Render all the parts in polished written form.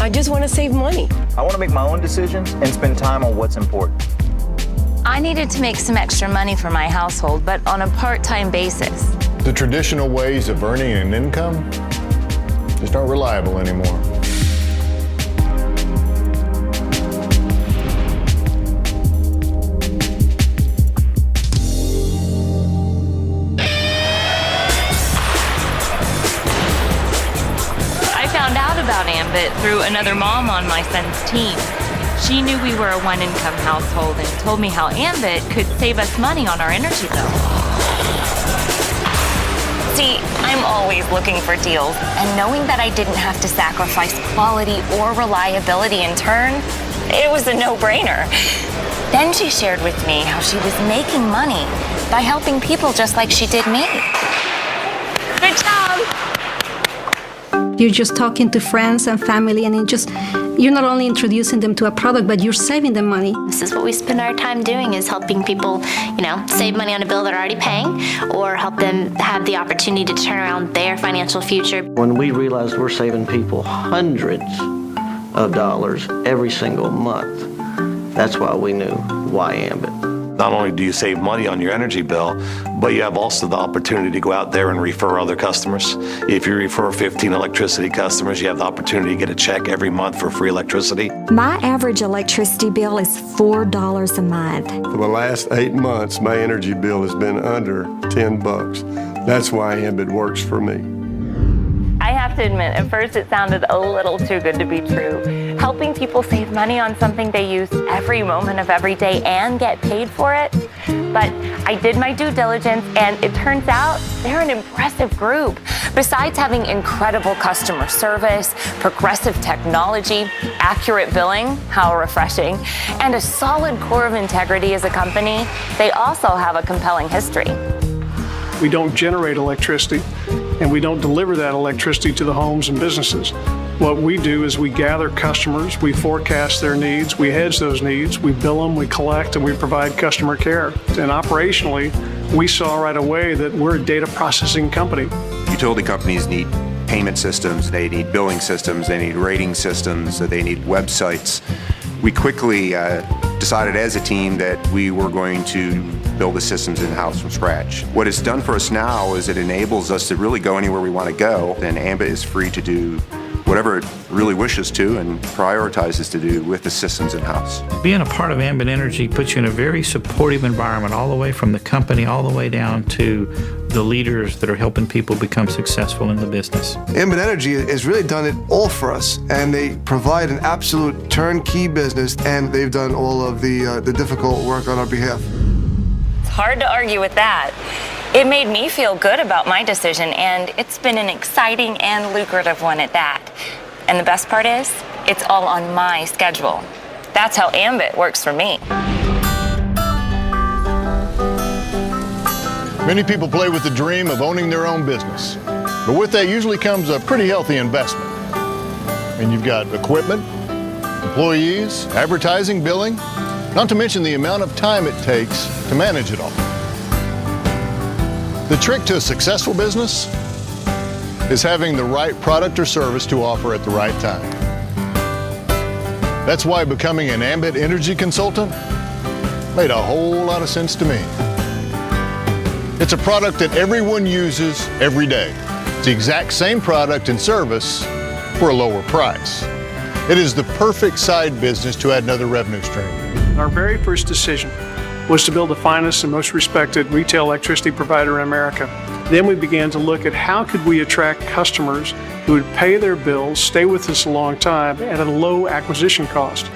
I just want to save money. I want to make my own decisions and spend time on what's important. I needed to make some extra money for my household, but on a part-time basis. The traditional ways of earning an income just aren't reliable anymore. I found out about Ambit through another mom on my son's team. She knew we were a one-income household and told me how Ambit could save us money on our energy bill. See, I'm always looking for deals, and knowing that I didn't have to sacrifice quality or reliability in turn, it was a no-brainer. Then she shared with me how she was making money by helping people just like she did me. Good job! You're just talking to friends and family, and you're not only introducing them to a product, but you're saving them money. This is what we spend our time doing, is helping people, save money on a bill they're already paying, or help them have the opportunity to turn around their financial future. When we realized we're saving people hundreds of dollars every single month, that's why we knew why Ambit. Not only do you save money on your energy bill, but you have also the opportunity to go out there and refer other customers. If you refer 15 electricity customers, you have the opportunity to get a check every month for free electricity. My average electricity bill is $4 a month. For the last 8 months, my energy bill has been under $10. That's why Ambit works for me. I have to admit, at first it sounded a little too good to be true. Helping people save money on something they use every moment of every day and get paid for it. But I did my due diligence, and it turns out they're an impressive group. Besides having incredible customer service, progressive technology, accurate billing, how refreshing, and a solid core of integrity as a company, they also have a compelling history. We don't generate electricity, and we don't deliver that electricity to the homes and businesses. What we do is we gather customers, we forecast their needs, we hedge those needs, we bill them, we collect, and we provide customer care. And operationally, we saw right away that we're a data processing company. Utility companies need payment systems, they need billing systems, they need rating systems, they need websites. We quickly decided as a team that we were going to build the systems in-house from scratch. What it's done for us now is it enables us to really go anywhere we want to go, and Ambit is free to do whatever it really wishes to and prioritizes to do with the systems in-house. Being a part of Ambit Energy puts you in a very supportive environment, all the way from the company all the way down to the leaders that are helping people become successful in the business. Ambit Energy has really done it all for us, and they provide an absolute turnkey business, and they've done all of the difficult work on our behalf. It's hard to argue with that. It made me feel good about my decision, and it's been an exciting and lucrative one at that. And the best part is, it's all on my schedule. That's how Ambit works for me. Many people play with the dream of owning their own business, but with that usually comes a pretty healthy investment. And you've got equipment, employees, advertising, billing, not to mention the amount of time it takes to manage it all. The trick to a successful business is having the right product or service to offer at the right time. That's why becoming an Ambit Energy consultant made a whole lot of sense to me. It's a product that everyone uses every day. It's the exact same product and service for a lower price. It is the perfect side business to add another revenue stream. Our very first decision was to build the finest and most respected retail electricity provider in America. Then we began to look at how could we attract customers who would pay their bills, stay with us a long time at a low acquisition cost.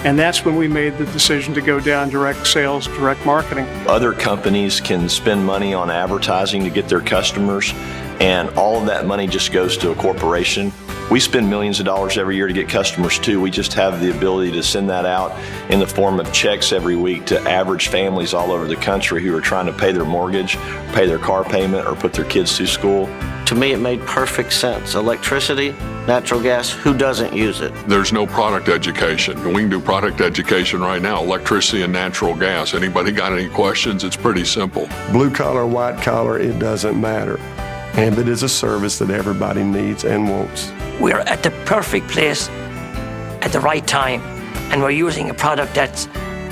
And that's when we made the decision to go down direct sales, direct marketing. Other companies can spend money on advertising to get their customers, and all of that money just goes to a corporation. We spend millions of dollars every year to get customers too. We just have the ability to send that out in the form of checks every week to average families all over the country who are trying to pay their mortgage, pay their car payment, or put their kids through school. To me, it made perfect sense. Electricity, natural gas, who doesn't use it? There's no product education. We can do product education right now, electricity and natural gas. Anybody got any questions? It's pretty simple. Blue collar, white collar, it doesn't matter. Ambit is a service that everybody needs and wants. We're at the perfect place at the right time, and we're using a product that's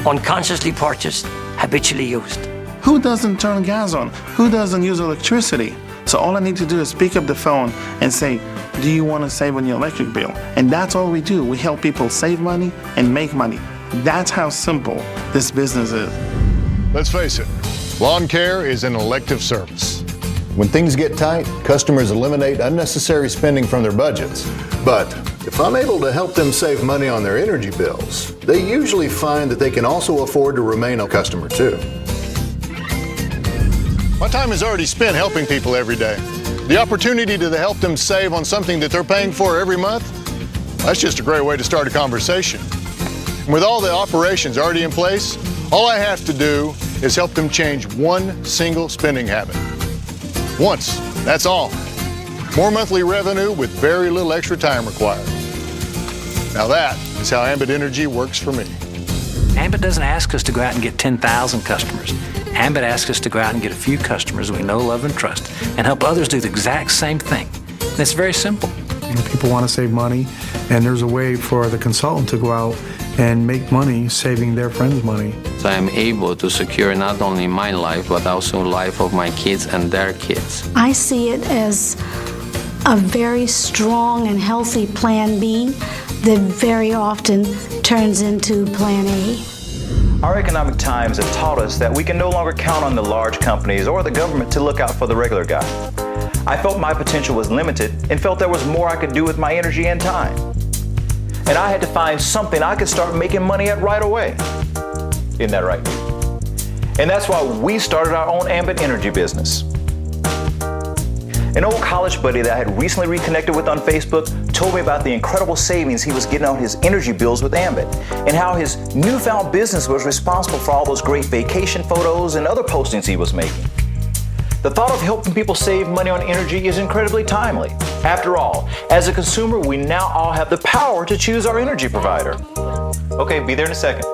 unconsciously purchased, habitually used. Who doesn't turn gas on? Who doesn't use electricity? So all I need to do is pick up the phone and say, do you want to save on your electric bill? And that's all we do. We help people save money and make money. That's how simple this business is. Let's face it, lawn care is an elective service. When things get tight, customers eliminate unnecessary spending from their budgets. But if I'm able to help them save money on their energy bills, they usually find that they can also afford to remain a customer too. My time is already spent helping people every day. The opportunity to help them save on something that they're paying for every month, that's just a great way to start a conversation. And with all the operations already in place, all I have to do is help them change one single spending habit. Once, that's all. More monthly revenue with very little extra time required. Now that is how Ambit Energy works for me. Ambit doesn't ask us to go out and get 10,000 customers. Ambit asks us to go out and get a few customers we know, love, and trust, and help others do the exact same thing. And it's very simple. People want to save money, and there's a way for the consultant to go out and make money saving their friends' money. So I'm able to secure not only my life, but also the life of my kids and their kids. I see it as a very strong and healthy Plan B that very often turns into Plan A. Our economic times have taught us that we can no longer count on the large companies or the government to look out for the regular guy. I felt my potential was limited and felt there was more I could do with my energy and time. And I had to find something I could start making money at right away. Isn't that right? And that's why we started our own Ambit Energy business. An old college buddy that I had recently reconnected with on Facebook told me about the incredible savings he was getting on his energy bills with Ambit, and how his newfound business was responsible for all those great vacation photos and other postings he was making. The thought of helping people save money on energy is incredibly timely. After all, as a consumer, we now all have the power to choose our energy provider. Okay, be there in a second.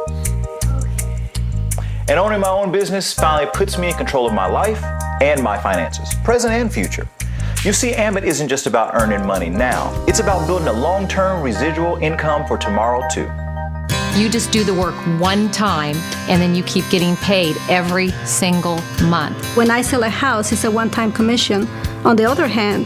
And owning my own business finally puts me in control of my life and my finances, present and future. You see, Ambit isn't just about earning money now. It's about building a long-term residual income for tomorrow, too. You just do the work one time, and then you keep getting paid every single month. When I sell a house, it's a one-time commission. On the other hand,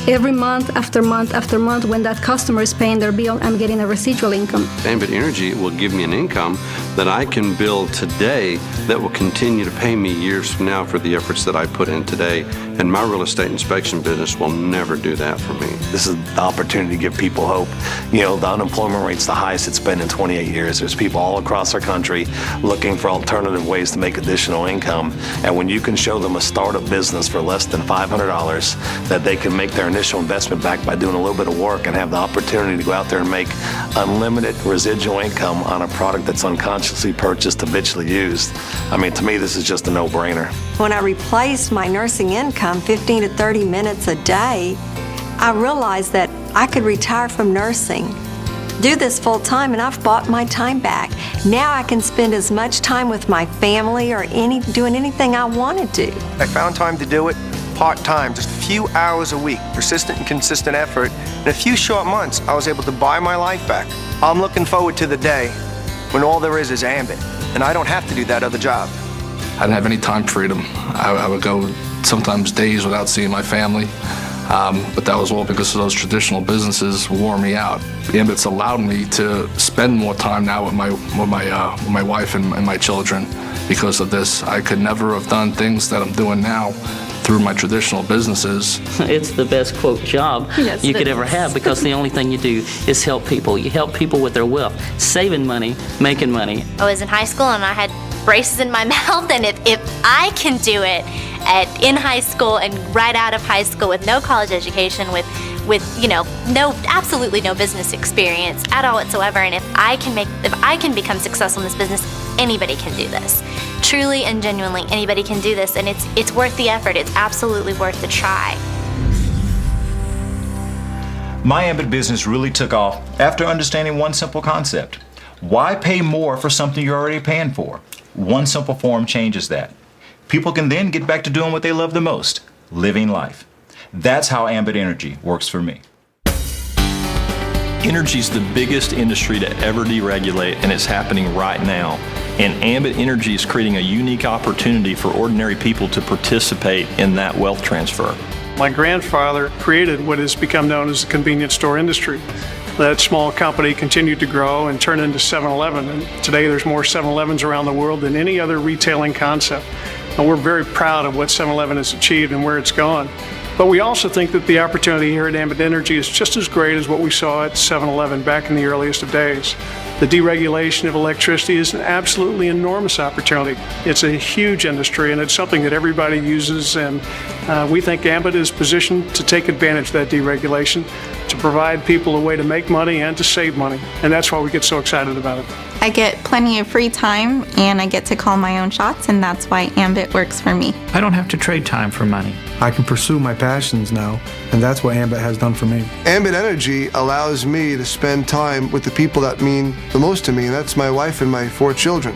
every month after month after month, when that customer is paying their bill, I'm getting a residual income. Ambit Energy will give me an income that I can build today that will continue to pay me years from now for the efforts that I put in today. And my real estate inspection business will never do that for me. This is the opportunity to give people hope. You know, the unemployment rate's the highest it's been in 28 years. There's people all across our country looking for alternative ways to make additional income. And when you can show them a startup business for less than $500, that they can make their initial investment back by doing a little bit of work and have the opportunity to go out there and make unlimited residual income on a product that's unconsciously purchased, habitually used. I mean, to me, this is just a no-brainer. When I replaced my nursing income 15 to 30 minutes a day, I realized that I could retire from nursing, do this full time, and I've bought my time back. Now I can spend as much time with my family or doing anything I want to do. I found time to do it part-time, just a few hours a week, persistent and consistent effort. In a few short months, I was able to buy my life back. I'm looking forward to the day when all there is Ambit, and I don't have to do that other job. I didn't have any time freedom. I would go sometimes days without seeing my family, but that was all because of those traditional businesses wore me out. Ambit's allowed me to spend more time now with my wife and my children because of this. I could never have done things that I'm doing now through my traditional businesses. It's the best, quote, job you could ever have, because the only thing you do is help people. You help people with their wealth, saving money, making money. I was in high school and I had braces in my mouth, and if I can do it in high school and right out of high school with no college education, with absolutely no business experience at all whatsoever, and if I can become successful in this business, anybody can do this. Truly and genuinely, anybody can do this, and it's worth the effort. It's absolutely worth the try. My Ambit business really took off after understanding one simple concept. Why pay more for something you're already paying for? One simple form changes that. People can then get back to doing what they love the most, living life. That's how Ambit Energy works for me. Energy's the biggest industry to ever deregulate, and it's happening right now. And Ambit Energy is creating a unique opportunity for ordinary people to participate in that wealth transfer. My grandfather created what has become known as the convenience store industry. That small company continued to grow and turn into 7-Eleven. And today there's more 7-Elevens around the world than any other retailing concept. And we're very proud of what 7-Eleven has achieved and where it's gone. But we also think that the opportunity here at Ambit Energy is just as great as what we saw at 7-Eleven back in the earliest of days. The deregulation of electricity is an absolutely enormous opportunity. It's a huge industry, and it's something that everybody uses, and we think Ambit is positioned to take advantage of that deregulation, to provide people a way to make money and to save money, and that's why we get so excited about it. I get plenty of free time, and I get to call my own shots, and that's why Ambit works for me. I don't have to trade time for money. I can pursue my passions now, and that's what Ambit has done for me. Ambit Energy allows me to spend time with the people that mean the most to me, and that's my wife and my 4 children.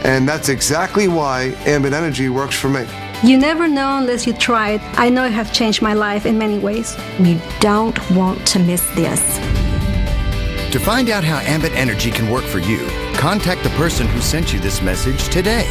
And that's exactly why Ambit Energy works for me. You never know unless you try it. I know it has changed my life in many ways. You don't want to miss this. To find out how Ambit Energy can work for you, contact the person who sent you this message today.